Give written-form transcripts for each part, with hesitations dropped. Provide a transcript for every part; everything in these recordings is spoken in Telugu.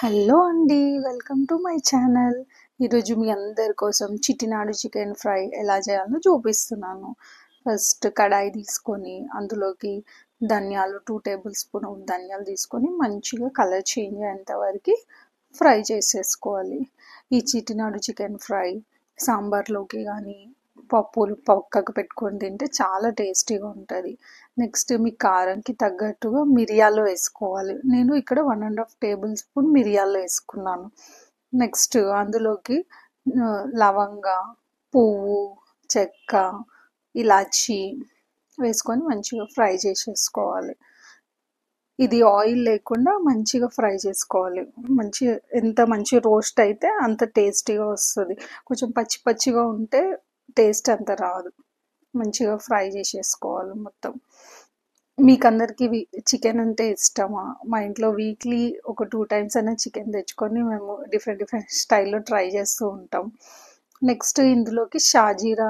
హలో అండి. Welcome to my channel. ఈరోజు మీ అందరి కోసం చిట్టినాడు చికెన్ ఫ్రై ఎలా చేయాలో చూపిస్తున్నాను. ఫస్ట్ కడాయి తీసుకొని అందులోకి ధనియాలు 2 టేబుల్ స్పూన్ ధనియాలు తీసుకొని మంచిగా కలర్ చేంజ్ అయ్యేంత వరకు ఫ్రై చేసేసుకోవాలి. ఈ చిట్టినాడు చికెన్ ఫ్రై సాంబార్లోకి కానీ పప్పులు పక్కకు పెట్టుకొని తింటే చాలా టేస్టీగా ఉంటుంది. నెక్స్ట్ మీ కారంకి తగ్గట్టుగా మిరియాలు వేసుకోవాలి. నేను ఇక్కడ 1.5 టేబుల్ స్పూన్ మిరియాలు వేసుకున్నాను. నెక్స్ట్ అందులోకి లవంగ, పువ్వు, చెక్క, ఇలాచి వేసుకొని మంచిగా ఫ్రై చేసేసుకోవాలి. ఇది ఆయిల్ లేకుండా మంచిగా ఫ్రై చేసుకోవాలి. ఎంత మంచి రోస్ట్ అయితే అంత టేస్టీగా వస్తుంది. కొంచెం పచ్చి పచ్చిగా ఉంటే టేస్ట్ అంత రాదు. మంచిగా ఫ్రై చేసేసుకోవాలి మొత్తం. మీకు అందరికీ చికెన్ అంటే ఇష్టమా? మా ఇంట్లో వీక్లీ ఒక 2 టైమ్స్ అయినా చికెన్ తెచ్చుకొని మేము డిఫరెంట్ స్టైల్లో ట్రై చేస్తూ ఉంటాం. నెక్స్ట్ ఇందులోకి షాజీరా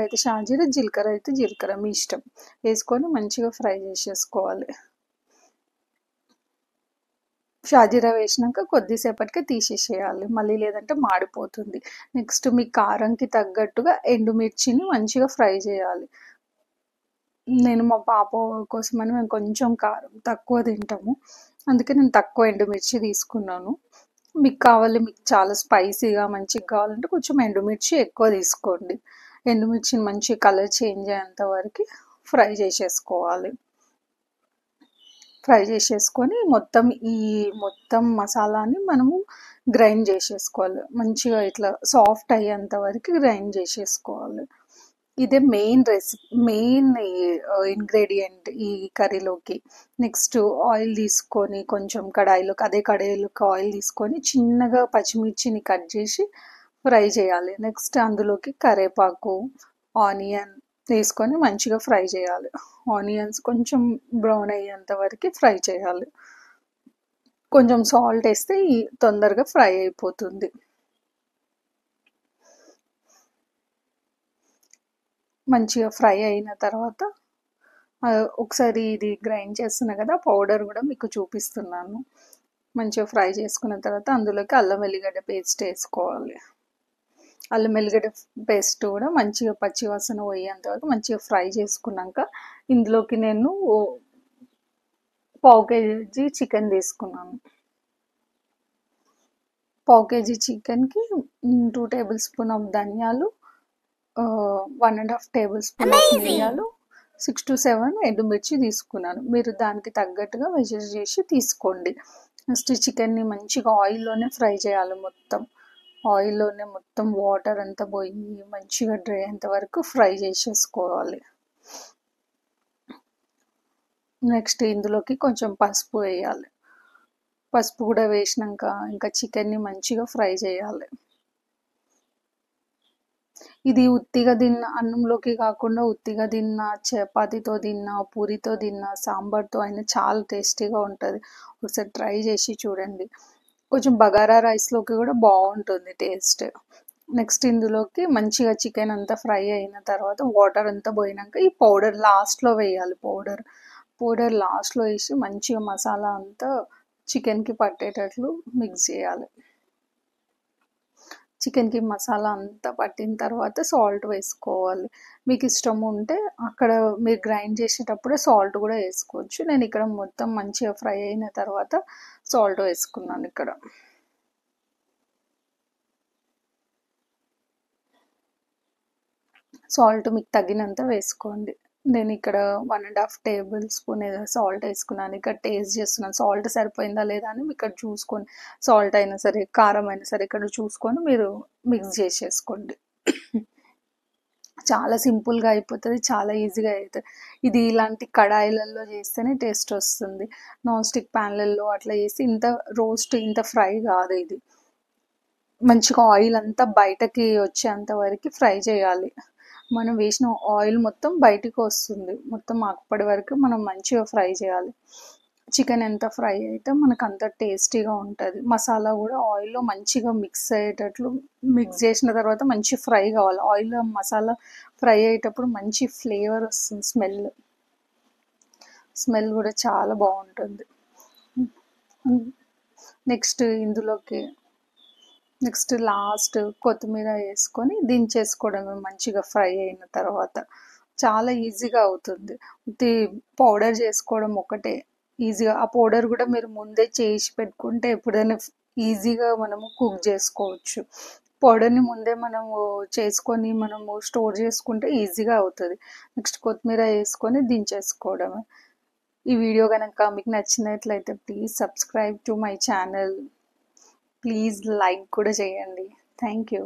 అయితే షాజీరా, జీలకర్ర అయితే జీలకర్ర మీ ఇష్టం వేసుకొని మంచిగా ఫ్రై చేసేసుకోవాలి. షాజీరా వేసినాక కొద్దిసేపటికే తీసేసేయాలి, మళ్ళీ లేదంటే మాడిపోతుంది. నెక్స్ట్ మీ కారంకి తగ్గట్టుగా ఎండుమిర్చిని మంచిగా ఫ్రై చేయాలి. నేను మా పాప కోసమని మేము కొంచెం కారం తక్కువ తింటాము, అందుకే నేను తక్కువ ఎండుమిర్చి తీసుకున్నాను. మీకు చాలా స్పైసీగా మంచిగా కావాలంటే కొంచెం ఎండుమిర్చి ఎక్కువ తీసుకోండి. ఎండుమిర్చిని మంచి కలర్ చేంజ్ అయ్యేంత వరకు ఫ్రై చేసేసుకోవాలి. ఫ్రై చేసేసుకొని మొత్తం మసాలాని మనము గ్రైండ్ చేసేసుకోవాలి. మంచిగా ఇట్లా సాఫ్ట్ అయ్యేంత వరకు గ్రైండ్ చేసేసుకోవాలి. ఇదే మెయిన్ ఇంగ్రీడియంట్ ఈ కర్రీలోకి. నెక్స్ట్ ఆయిల్ తీసుకొని కొంచెం అదే కడాయిలోకి ఆయిల్ తీసుకొని చిన్నగా పచ్చిమిర్చిని కట్ చేసి ఫ్రై చేయాలి. నెక్స్ట్ అందులోకి కరివేపాకు, ఆనియన్ తీసుకొని మంచిగా ఫ్రై చేయాలి. ఆనియన్స్ కొంచెం బ్రౌన్ అయ్యేంత వరకు ఫ్రై చేయాలి. కొంచెం సాల్ట్ వేస్తే తొందరగా ఫ్రై అయిపోతుంది. మంచిగా ఫ్రై అయిన తర్వాత ఒకసారి ఇది గ్రైండ్ చేస్తున్నా కదా, పౌడర్ కూడా మీకు చూపిస్తున్నాను. మంచిగా ఫ్రై చేసుకున్న తర్వాత అందులోకి అల్లం వెల్లిగడ్డ పేస్ట్ వేసుకోవాలి. అల్లం వెల్లిగడ్డ పేస్ట్ కూడా మంచిగా పచ్చి వాసన పోయేంత వరకు మంచిగా ఫ్రై చేసుకున్నాక ఇందులోకి నేను 1/2 కేజీ చికెన్ తీసుకున్నాను. 1/2 కేజీ చికెన్కి 2 టేబుల్ స్పూన్ ఆఫ్ ధనియాలు, 1.5 టేబుల్ స్పూన్ ఆఫ్ మిరియాలు, 6 to 7 ఎండుమిర్చి తీసుకున్నాను. మీరు దానికి తగ్గట్టుగా మెజర్ చేసి తీసుకోండి. నెక్స్ట్ చికెన్ని మంచిగా ఆయిల్లోనే ఫ్రై చేయాలి. ఆయిల్లోనే మొత్తం వాటర్ అంతా పోయి మంచిగా డ్రై అయ్యేంత వరకు ఫ్రై చేసేసుకోవాలి. నెక్స్ట్ ఇందులోకి కొంచెం పసుపు వేయాలి. పసుపు కూడా వేసినాక ఇంకా చికెన్ని మంచిగా ఫ్రై చేయాలి. ఇది ఉత్తిగా తిన్న అన్నంలోకి కాకుండా ఉత్తిగా తిన్న, చపాతీతో తిన్న, పూరితో తిన్న, సాంబార్తో అయినా చాలా టేస్టీగా ఉంటుంది. ఒకసారి ట్రై చేసి చూడండి. కొంచెం బగారా రైస్లోకి కూడా బాగుంటుంది టేస్ట్. నెక్స్ట్ ఇందులోకి మంచిగా చికెన్ అంతా ఫ్రై అయిన తర్వాత వాటర్ అంతా పోయినాక ఈ పౌడర్ లాస్ట్లో వేయాలి. పౌడర్ లాస్ట్లో వేసి మంచిగా మసాలా అంతా చికెన్కి పట్టేటట్లు మిక్స్ చేయాలి. చికెన్కి మసాలా అంతా పట్టిన తర్వాత సాల్ట్ వేసుకోవాలి. మీకు ఇష్టం ఉంటే అక్కడ మీరు గ్రైండ్ చేసేటప్పుడే సాల్ట్ కూడా వేసుకోవచ్చు. నేను ఇక్కడ మొత్తం మంచిగా ఫ్రై అయిన తర్వాత సాల్ట్ వేసుకున్నాను. ఇక్కడ సాల్ట్ మీకు తగినంత వేసుకోండి. నేను ఇక్కడ 1.5 టేబుల్ స్పూన్ సాల్ట్ వేసుకున్నాను. ఇక్కడ టేస్ట్ చేస్తున్నాను సాల్ట్ సరిపోయిందా లేదా అని. ఇక్కడ చూసుకొని సాల్ట్ అయినా సరే కారం అయినా సరే ఇక్కడ చూసుకొని మీరు మిక్స్ చేసేసుకోండి. చాలా సింపుల్గా అయిపోతుంది, చాలా ఈజీగా అవుతుంది. ఇది ఇలాంటి కడాయిలలో చేస్తేనే టేస్ట్ వస్తుంది. నాన్ స్టిక్ ప్యాన్లలో అట్లా చేసి ఇంత ఫ్రై కాదు. ఇది మంచిగా ఆయిల్ అంతా బయటకి వచ్చేంత వరకు ఫ్రై చేయాలి. మనం వేసిన ఆయిల్ మొత్తం బయటికి వస్తుంది. మొత్తం అప్పటి వరకు మనం మంచిగా ఫ్రై చేయాలి. చికెన్ ఎంత ఫ్రై అయితే మనకు అంత టేస్టీగా ఉంటుంది. మసాలా కూడా ఆయిల్లో మంచిగా మిక్స్ అయ్యేటట్లు మిక్స్ చేసిన తర్వాత మంచి ఫ్రై కావాలి. ఆయిల్లో మసాలా ఫ్రై అయ్యేటప్పుడు మంచి ఫ్లేవర్ వస్తుంది. స్మెల్ కూడా చాలా బాగుంటుంది. ఇందులోకి లాస్ట్ కొత్తిమీర వేసుకొని దించేసుకోవడమే మంచిగా ఫ్రై అయిన తర్వాత. చాలా ఈజీగా అవుతుంది. పౌడర్ చేసుకోవడం ఒకటే ఈజీగా. ఆ పౌడర్ కూడా మీరు ముందే చేసి పెట్టుకుంటే ఎప్పుడైనా ఈజీగా మనము కుక్ చేసుకోవచ్చు. పౌడర్ని ముందే మనము చేసుకొని మనము స్టోర్ చేసుకుంటే ఈజీగా అవుతుంది. కొత్తిమీర వేసుకొని దించేసుకోవడమే. ఈ వీడియో కనుక మీకు నచ్చినట్లయితే please subscribe to my channel. Please like కూడా చేయండి. Thank you.